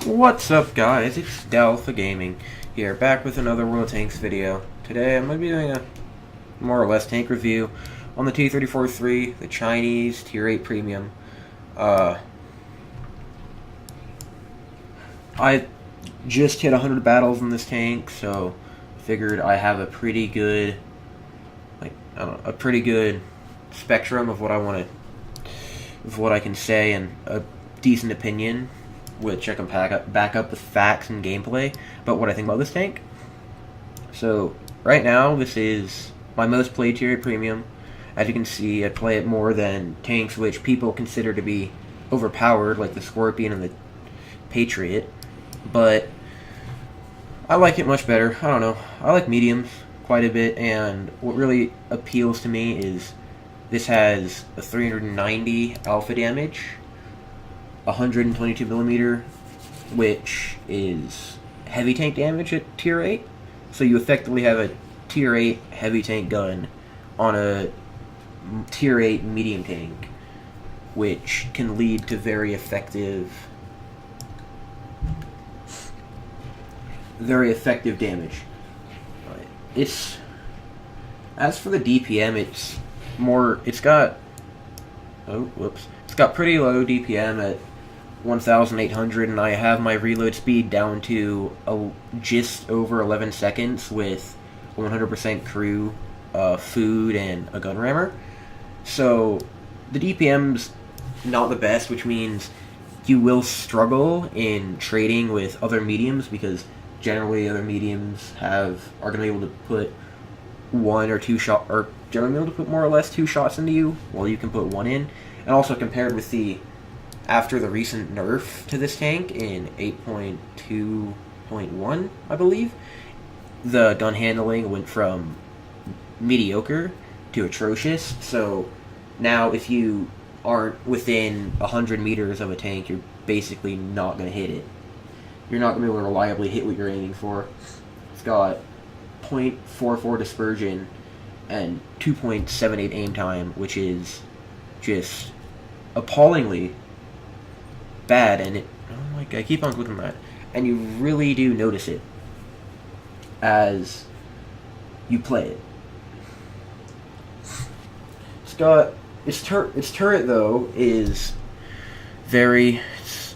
What's up, guys? It's Delpha Gaming here, back with another WoT Tanks video. Today I'm going to be doing a more or less tank review on the T-34-3, the Chinese Tier 8 Premium. I just hit 100 battles in this tank, so figured I have a pretty good, a pretty good spectrum of what I want to, of what I can say, and a decent opinion, which I can back up with facts and gameplay about what I think about this tank. So, right now, this is my most played Tier 8 Premium. As you can see, I play it more than tanks which people consider to be overpowered, like the Scorpion and the Patriot. But I like it much better. I don't know. I like mediums quite a bit, and what really appeals to me is this has a 390 alpha damage, 122 millimeter, which is heavy tank damage at Tier 8. So you effectively have a Tier 8 heavy tank gun on a Tier 8 medium tank, which can lead to very effective damage. It's, as for the DPM, it's got pretty low DPM at 1,800, and I have my reload speed down to just over 11 seconds with 100% crew, food, and a gun rammer. So the DPM's not the best, which means you will struggle in trading with other mediums, because generally other mediums are going to be able to put one or two shot, or generally able to put more or less two shots into you, while you can put one in. And also compared with after the recent nerf to this tank in 8.2.1, I believe, the gun handling went from mediocre to atrocious. So now if you aren't within 100 meters of a tank, you're basically not going to hit it. You're not going to be able to reliably hit what you're aiming for. It's got 0.44 dispersion and 2.78 aim time, which is just appallingly bad, and I keep on clicking that, and you really do notice it as you play it. It's got its turret though is it's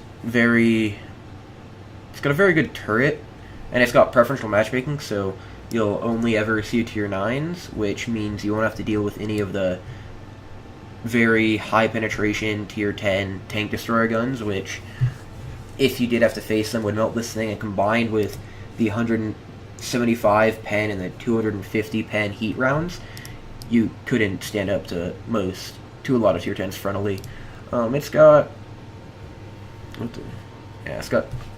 got a very good turret, and it's got preferential matchmaking, so you'll only ever see Tier 9s, which means you won't have to deal with any of the very high penetration Tier 10 tank destroyer guns, which, if you did have to face them, would melt this thing, and combined with the 175 pen and the 250 pen heat rounds, you couldn't stand up to a lot of Tier 10s frontally. It's got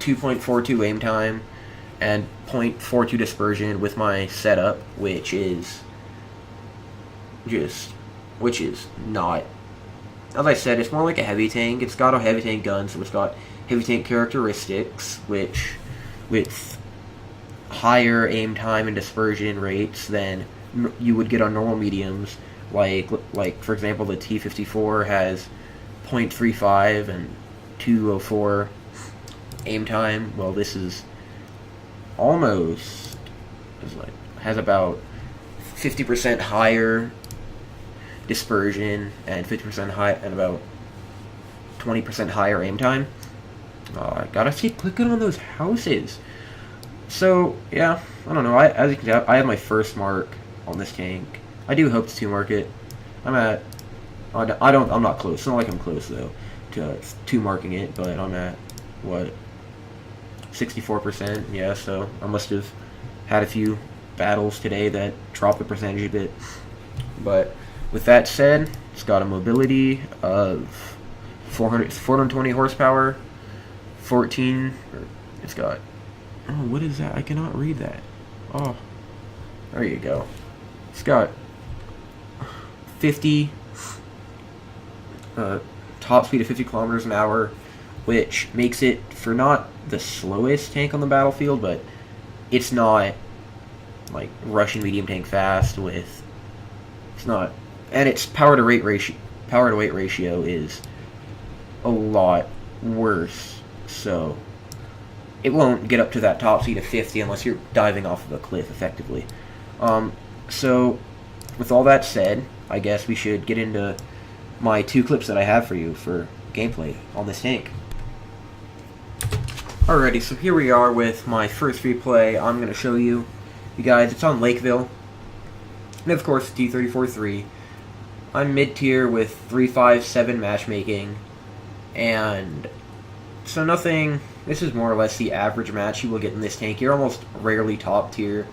2.42 aim time and 0.42 dispersion with my setup, which is not, as I said, it's more like a heavy tank. It's got a heavy tank gun, so it's got heavy tank characteristics, which with higher aim time and dispersion rates than you would get on normal mediums. Like for example, the T-54 has 0.35 and 204 aim time. Well, this is has about 50% higher dispersion and 50% high and about 20% higher aim time. I gotta keep clicking on those houses. So yeah, I don't know. As you can tell, I have my first mark on this tank. I do hope to 2-mark it. I'm not close. It's not like I'm close though to 2-marking it, but I'm at 64%. Yeah, so I must have had a few battles today that dropped the percentage a bit. But with that said, it's got a mobility of 420 horsepower, it's got, what is that? I cannot read that. Oh, there you go. It's got 50, top speed of 50 kilometers an hour, which makes it, for not the slowest tank on the battlefield, but it's not like Russian medium tank fast with, it's not, and its power to weight ratio is a lot worse. So it won't get up to that top speed of 50 unless you're diving off of a cliff, effectively. So, with all that said, I guess we should get into my 2 clips that I have for you for gameplay on this tank. Alrighty, so here we are with my first replay. I'm going to show you guys. It's on Lakeville. And of course, T-34-3. I'm mid-tier with 3-5-7 matchmaking. And so nothing, this is more or less the average match you will get in this tank. You're almost rarely top tier.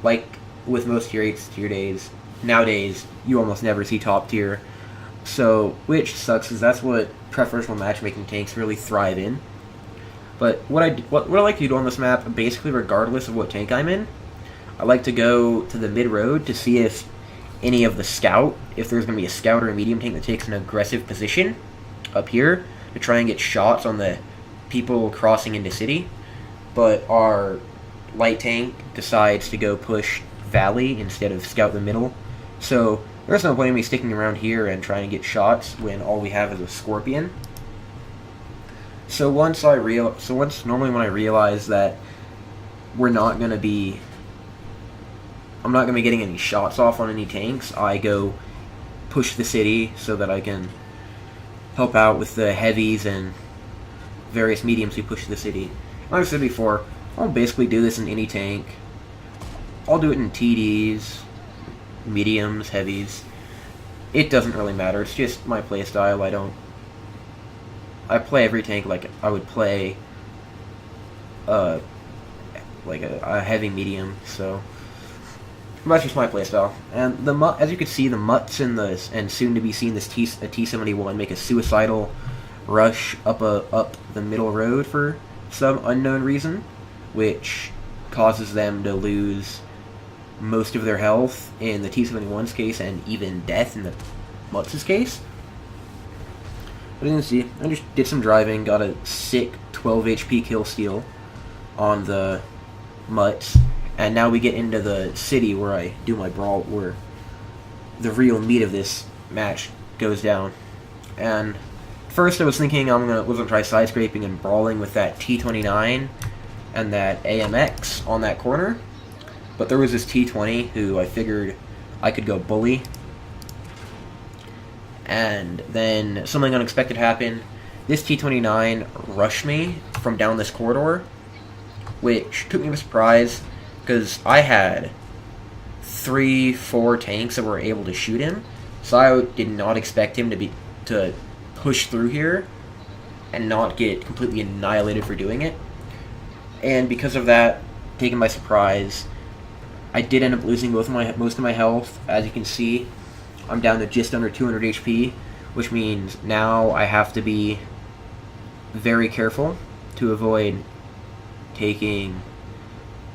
Like with most tier 8s, tier days. Nowadays, you almost never see top tier. So, which sucks, because that's what preferential matchmaking tanks really thrive in. But what I like to do on this map, basically regardless of what tank I'm in, I like to go to the mid-road to see if any of the scout, if there's going to be a scout or a medium tank that takes an aggressive position up here to try and get shots on the people crossing into city. But our light tank decides to go push valley instead of scout the middle. So there's no point in me sticking around here and trying to get shots when all we have is a scorpion. So normally when I realize that I'm not going to be getting any shots off on any tanks, I go push the city so that I can help out with the heavies and various mediums who push the city. Like I said before, I'll basically do this in any tank. I'll do it in TDs, mediums, heavies. It doesn't really matter. It's just my playstyle. I play every tank like I would play like a heavy medium, so that's just my playstyle. And as you can see, the mutts and soon to be seen this T-71 make a suicidal rush up the middle road for some unknown reason, which causes them to lose most of their health in the T-71's case, and even death in the mutts' case. But as you can see, I just did some driving, got a sick 12 HP kill steal on the mutts, and now we get into the city where I do my brawl, where the real meat of this match goes down. And first I was thinking I was gonna try side scraping and brawling with that T-29 and that AMX on that corner, but there was this T-20 who I figured I could go bully. And then something unexpected happened. This T-29 rushed me from down this corridor, which took me by surprise, because I had 3-4 tanks that were able to shoot him, so I did not expect him to push through here and not get completely annihilated for doing it. And because of that, taken by surprise, I did end up losing most of my health. As you can see, I'm down to just under 200 HP, which means now I have to be very careful to avoid taking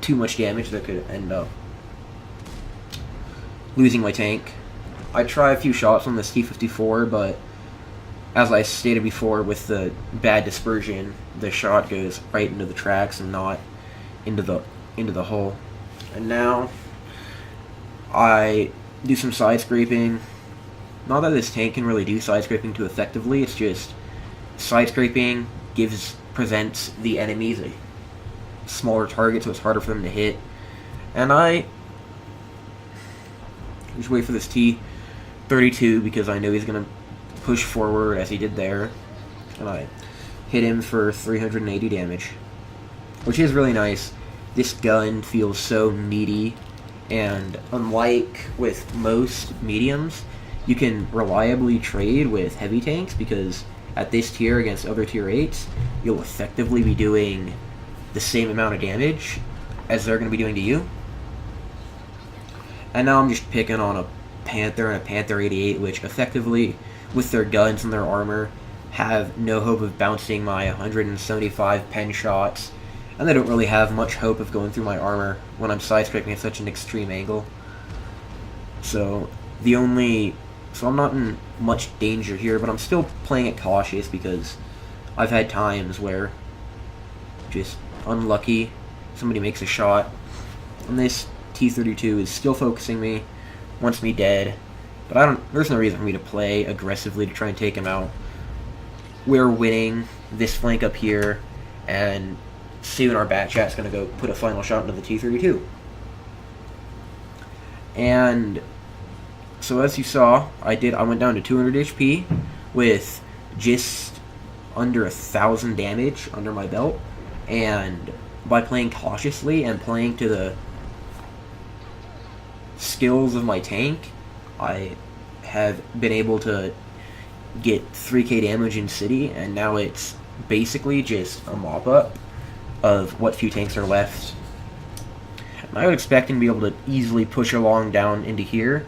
too much damage that could end up losing my tank. I try a few shots on this T-54, but as I stated before, with the bad dispersion, the shot goes right into the tracks and not into the hole. And now I do some side scraping. Not that this tank can really do side scraping too effectively, it's just side scraping presents the enemies a smaller target, so it's harder for them to hit. And I just wait for this T-32 because I know he's going to push forward as he did there. And I hit him for 380 damage, which is really nice. This gun feels so meaty, and unlike with most mediums, you can reliably trade with heavy tanks, because at this tier against other tier 8s, you'll effectively be doing the same amount of damage as they're going to be doing to you. And now I'm just picking on a Panther and a Panther 88, which effectively, with their guns and their armor, have no hope of bouncing my 175 pen shots, and they don't really have much hope of going through my armor when I'm side-scraping at such an extreme angle. So I'm not in much danger here, but I'm still playing it cautious because I've had times where just unlucky, somebody makes a shot, and this T-32 is still focusing me, wants me dead, but there's no reason for me to play aggressively to try and take him out. We're winning this flank up here, and soon our bat chat's going to go put a final shot into the T-32. And so as you saw, I went down to 200 HP with just under 1,000 damage under my belt, and by playing cautiously and playing to the skills of my tank, I have been able to get 3k damage in city, and now it's basically just a mop-up of what few tanks are left. And I was expecting to be able to easily push along down into here,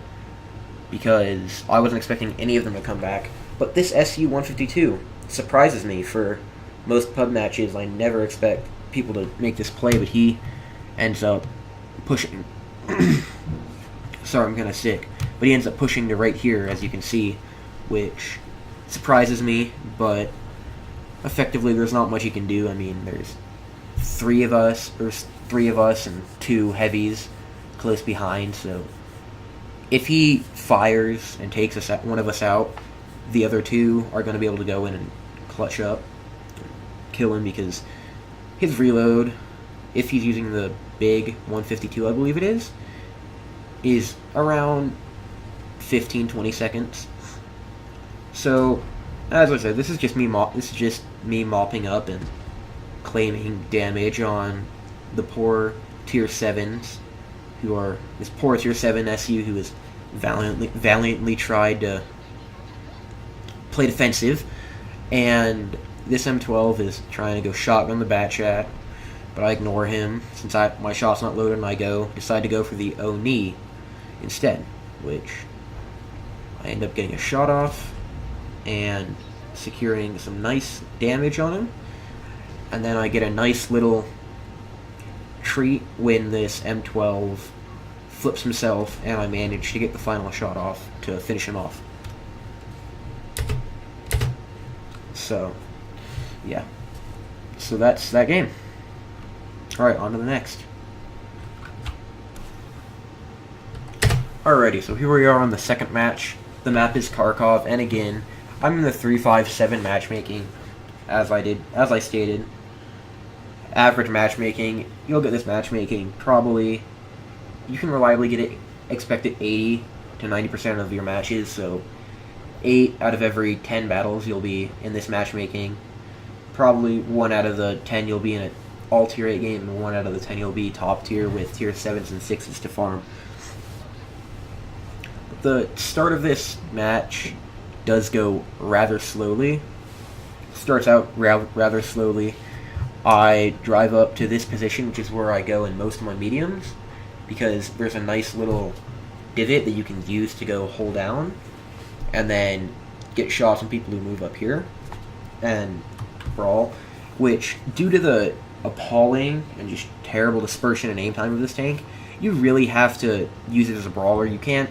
because I wasn't expecting any of them to come back. But this SU-152 surprises me. For most pub matches, I never expect people to make this play, but he ends up pushing. Sorry, I'm kind of sick. But he ends up pushing to right here, as you can see, which surprises me, but effectively there's not much he can do. I mean, there's three of us and two heavies close behind, so if he fires and takes one of us out, the other two are going to be able to go in and clutch up, kill him, because his reload, if he's using the big 152, I believe it is around 15-20 seconds. So, as I said, this is just me mopping up and claiming damage on the poor tier 7s, who are this poor tier 7 SU who has valiantly tried to play defensive, and this M12 is trying to go shotgun the bat chat, but I ignore him since my shot's not loaded, and I decide to go for the Oni instead, which I end up getting a shot off and securing some nice damage on him, and then I get a nice little treat when this M12 flips himself and I manage to get the final shot off to finish him off. So, yeah. So that's that game. Alright, on to the next. Alrighty, so here we are on the second match. The map is Kharkov, and again, I'm in the 3-5-7 matchmaking, as I stated. Average matchmaking, you'll get this matchmaking probably, you can reliably get it, expect it 80 to 90% of your matches, so 8 out of every 10 battles you'll be in this matchmaking. Probably 1 out of the 10 you'll be in an all tier 8 game, and 1 out of the 10 you'll be top tier with tier 7s and 6s to farm. The start of this match does go rather slowly. Starts out rather slowly. I drive up to this position, which is where I go in most of my mediums, because there's a nice little divot that you can use to go hold down, and then get shots on people who move up here, and brawl, which, due to the appalling and just terrible dispersion and aim time of this tank, you really have to use it as a brawler. You can't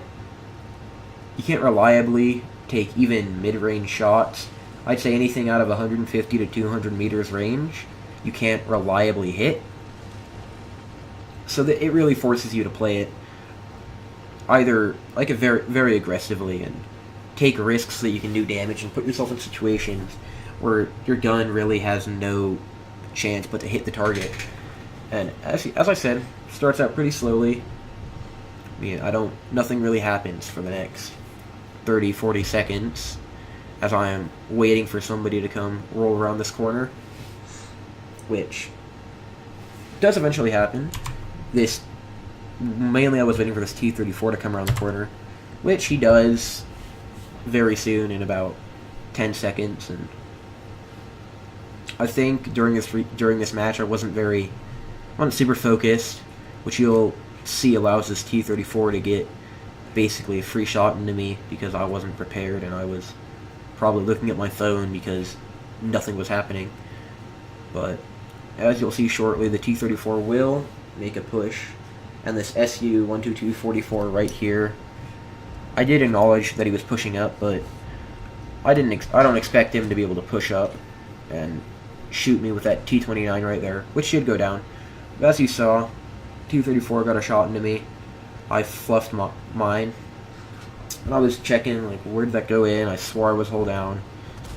reliably take even mid-range shots. I'd say anything out of 150 to 200 meters range, you can't reliably hit. So that it really forces you to play it either like a very, very aggressively and take risks so that you can do damage and put yourself in situations where your gun really has no chance but to hit the target. And as I said, starts out pretty slowly. I mean, nothing really happens for the next 30-40 seconds as I am waiting for somebody to come roll around this corner, which does eventually happen. Mainly I was waiting for this T-34 to come around the corner, which he does very soon in about 10 seconds, and I think during this match I wasn't super focused, which you'll see allows this T-34 to get basically a free shot into me because I wasn't prepared, and I was probably looking at my phone because nothing was happening. But as you'll see shortly, the T-34 will make a push, and this SU-122-44 right here, I did acknowledge that he was pushing up, but I don't expect him to be able to push up and shoot me with that T-29 right there, which should go down. But as you saw, T-34 got a shot into me. I fluffed mine, and I was checking, like, where did that go in? I swore I was hold down,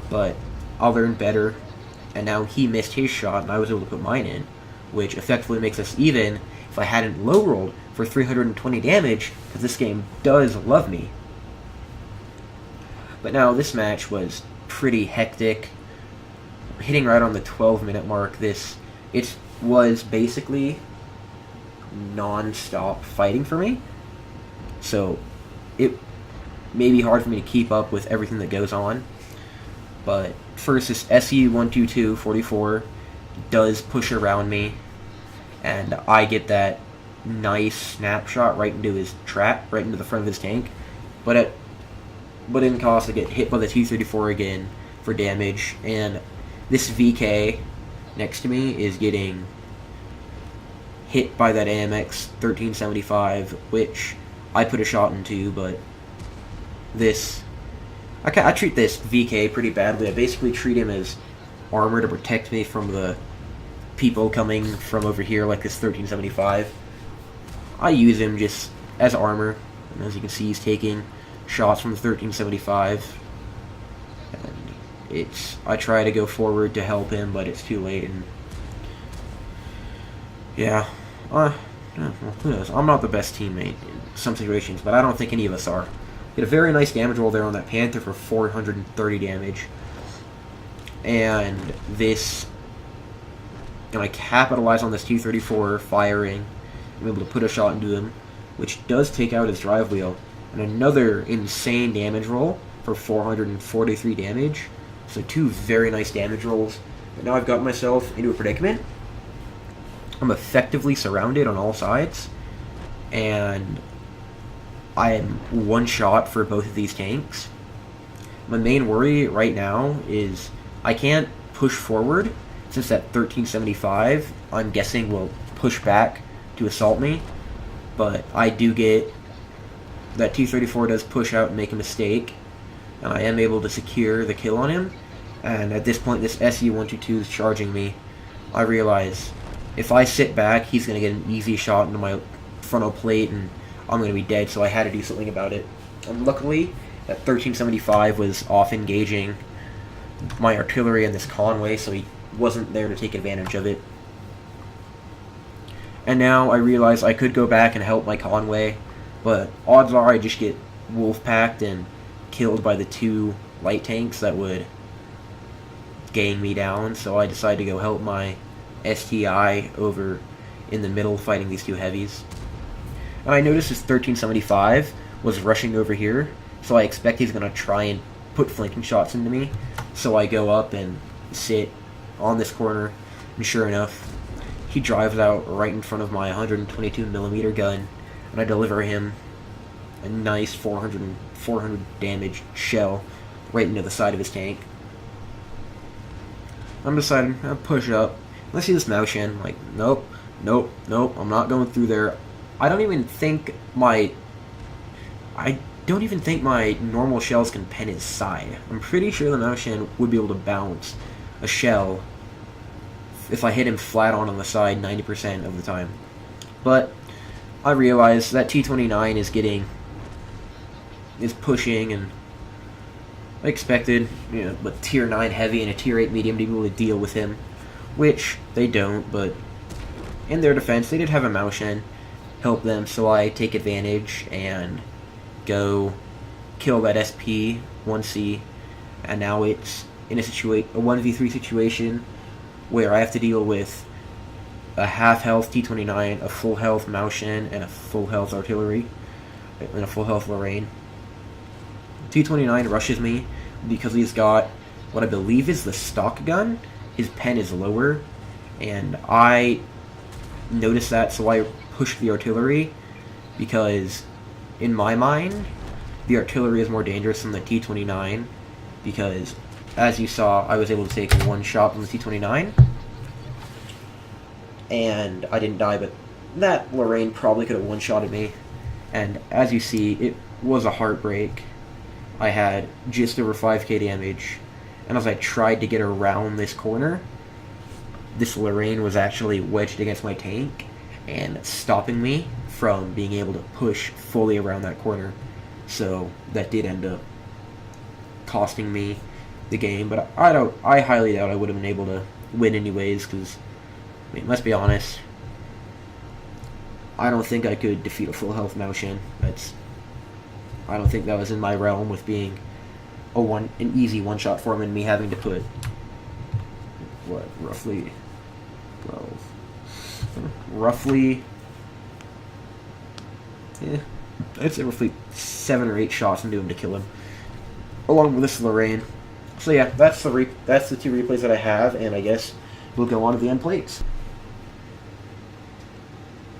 but I learned better, and now he missed his shot, and I was able to put mine in. which effectively makes us even if I hadn't low rolled for 320 damage, because this game does love me. But now this match was pretty hectic, hitting right on the 12-minute mark. It was basically non-stop fighting for me, so it may be hard for me to keep up with everything that goes on. But first, this SU-122-44 does push around me, and I get that nice snapshot right into his trap, right into the front of his tank. But in cost, I get hit by the T-34 again for damage, and this VK next to me is getting hit by that AMX 1375, which I put a shot into, but I treat this VK pretty badly. I basically treat him as armor to protect me from the people coming from over here, like this 1375. I use him just as armor, and as you can see, he's taking shots from the 1375. And I try to go forward to help him, but it's too late. And yeah, who knows? I'm not the best teammate in some situations, but I don't think any of us are. Get a very nice damage roll there on that Panther for 430 damage. And I capitalize on this T-34 firing. I'm able to put a shot into him, which does take out his drive wheel. And another insane damage roll for 443 damage. So 2 very nice damage rolls. But now I've got myself into a predicament. I'm effectively surrounded on all sides. And I am one shot for both of these tanks. My main worry right now is I can't push forward, since that 1375, I'm guessing, will push back to assault me. But I do get that T-34 does push out and make a mistake, and I am able to secure the kill on him. And at this point, this SU-122 is charging me. I realize if I sit back, he's going to get an easy shot into my frontal plate, and I'm going to be dead, so I had to do something about it. And luckily, that 1375 was off engaging my artillery in this Conway, so he wasn't there to take advantage of it. And now I realize I could go back and help my Conway, but odds are I just get wolf-packed and killed by the 2 light tanks that would gang me down, so I decided to go help my STI over in the middle fighting these 2 heavies. And I noticed this 1375 was rushing over here, so I expect he's going to try and put flanking shots into me. So I go up and sit on this corner, and sure enough, he drives out right in front of my 122mm gun, and I deliver him a nice 400 damage shell right into the side of his tank. I'm deciding I'll push up. I see this Maoshin, like, nope, I'm not going through there. I don't even think my normal shells can pen his side. I'm pretty sure the Maoshin would be able to bounce a shell if I hit him flat on the side 90% of the time. But I realize that T-29 is pushing, and I expected, with Tier 9 heavy and a Tier 8 medium to be able to deal with him, which they don't, but in their defense, they did have a Maoshin help them, so I take advantage and go kill that SP-1C, and now it's in a 1v3 situation where I have to deal with a half-health T-29, a full-health Maoshin, and a full-health artillery, and a full-health Lorraine. T-29 rushes me because he's got what I believe is the stock gun. His pen is lower, and I noticed that, so I pushed the artillery, because in my mind, the artillery is more dangerous than the T-29, because as you saw, I was able to take 1 shot from the T-29, and I didn't die, but that Lorraine probably could have one-shotted me, and as you see, it was a heartbreak. I had just over 5k damage, and as I tried to get around this corner, this Lorraine was actually wedged against my tank and stopping me from being able to push fully around that corner. So that did end up costing me the game, but I highly doubt I would have been able to win anyways, because I mean, let's be honest. I don't think I could defeat a full health Maoshin. I don't think that was in my realm with being an easy one-shot for him and me having to put what, roughly 12, I'd say roughly 7 or 8 shots into him to kill him, along with this Lorraine. So yeah, that's the 2 replays that I have, and I guess we'll go on to the end plates.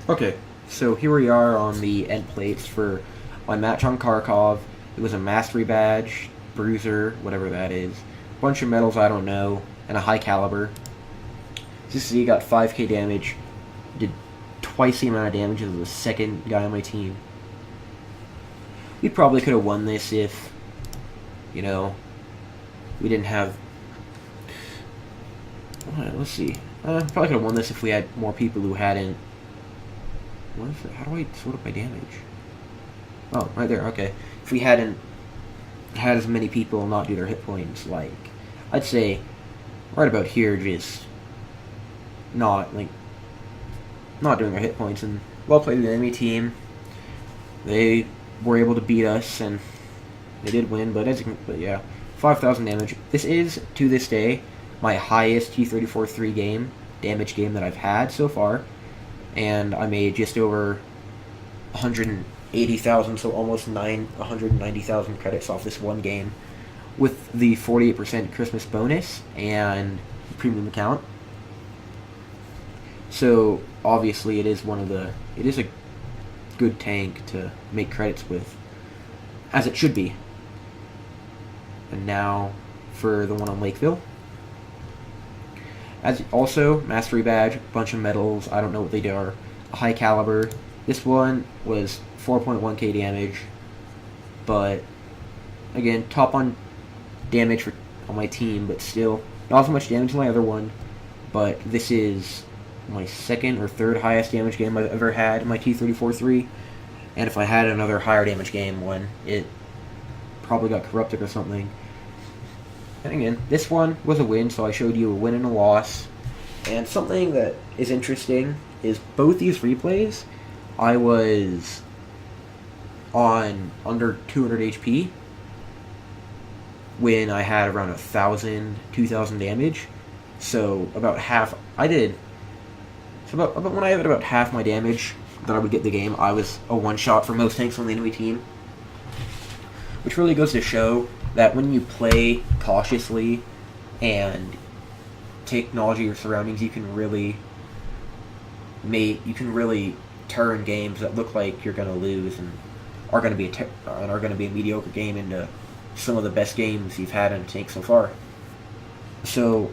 Okay, so here we are on the end plates for my match on Kharkov. It was a Mastery Badge, Bruiser, whatever that is, bunch of medals I don't know, and a high caliber. This Z got 5k damage, did twice the amount of damage as the second guy on my team. We probably could have won this if, we didn't have... let's see. Probably could have won this if we had more people who hadn't... What is it? How do I sort up my damage? Oh, right there, okay. If we hadn't had as many people not do their hit points, like, I'd say right about here, just not doing their hit points, and well played the enemy team. They were able to beat us, and they did win, but yeah, 5,000 damage. This is, to this day, my highest T-34-3 damage game that I've had so far, and I made just over 180,000, so almost 190,000 credits off this one game, with the 48% Christmas bonus and premium account. So obviously it is a good tank to make credits with, as it should be. And now for the one on Lakeville. As also, Mastery Badge, bunch of medals, I don't know what they are, a high caliber. This one was 4.1k damage, but again, top on damage on my team, but still not as much damage as my other one. But this is my second or third highest damage game I've ever had in my T-34-3, and if I had another higher damage game one, it probably got corrupted or something. And again, this one was a win, so I showed you a win and a loss. And something that is interesting is both these replays, I was on under 200 HP when I had around 1,000, 2,000 damage. So about half, about when I had about half my damage that I would get the game, I was a one-shot for most tanks on the enemy team. Which really goes to show that when you play cautiously and take knowledge of your surroundings, you can really turn games that look like you're going to lose and are going to be a mediocre game into some of the best games you've had in a tank so far. So,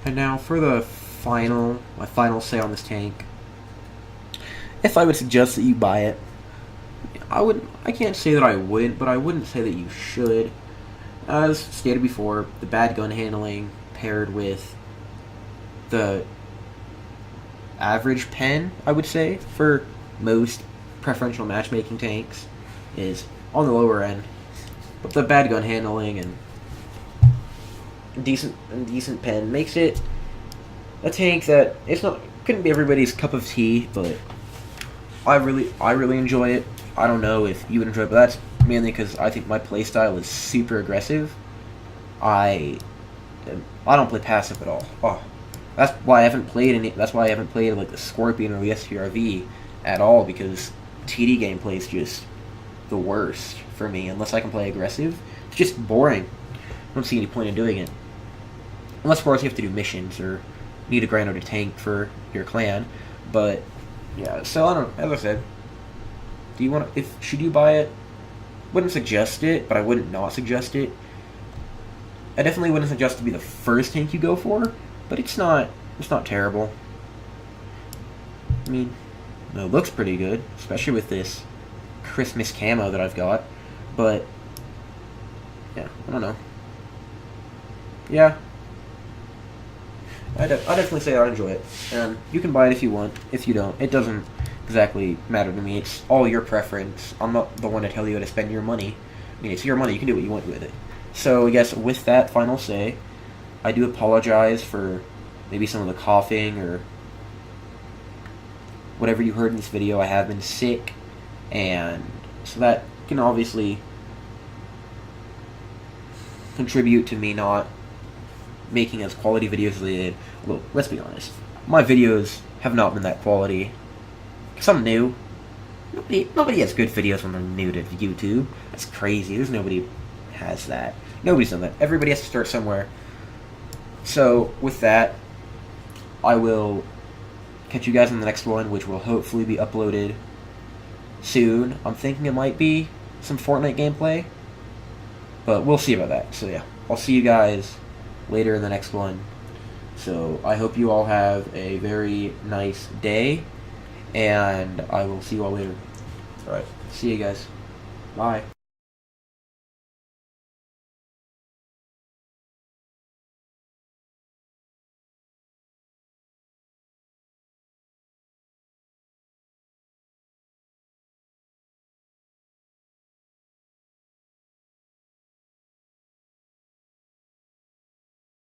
and now for my final say on this tank. If I would suggest that you buy it, I can't say that I wouldn't, but I wouldn't say that you should. As stated before, the bad gun handling paired with the average pen, I would say, for most preferential matchmaking tanks is on the lower end. But the bad gun handling and decent pen makes it a tank that couldn't be everybody's cup of tea, but I really enjoy it. I don't know if you would enjoy it, but that's mainly because I think my playstyle is super aggressive. I don't play passive at all. Oh, that's why I haven't played like the Scorpion or the SPRV at all, because TD gameplay is just the worst for me. Unless I can play aggressive, it's just boring. I don't see any point in doing it. Unless, of course, you have to do missions or need to grind out a tank for your clan. But yeah, so I don't know. As I said, should you buy it? Wouldn't suggest it, but I wouldn't not suggest it. I definitely wouldn't suggest to be the first tank you go for, but it's not terrible. I mean, it looks pretty good, especially with this Christmas camo that I've got. But yeah, I don't know. Yeah, I definitely say I'd enjoy it. You can buy it if you want. If you don't, it doesn't exactly matter to me. It's all your preference. I'm not the one to tell you how to spend your money. I mean, it's your money. You can do what you want with it. So I guess with that final say, I do apologize for maybe some of the coughing or whatever you heard in this video. I have been sick, and so that can obviously contribute to me not making as quality videos as they did. Well, let's be honest, my videos have not been that quality. Because I'm new. Nobody has good videos when they're new to YouTube. That's crazy. There's nobody has that. Nobody's done that. Everybody has to start somewhere. So, with that, I will catch you guys in the next one, which will hopefully be uploaded soon. I'm thinking it might be some Fortnite gameplay, but we'll see about that. So yeah, I'll see you guys later in the next one. So I hope you all have a very nice day, and I will see you all later. Alright, see you guys. Bye.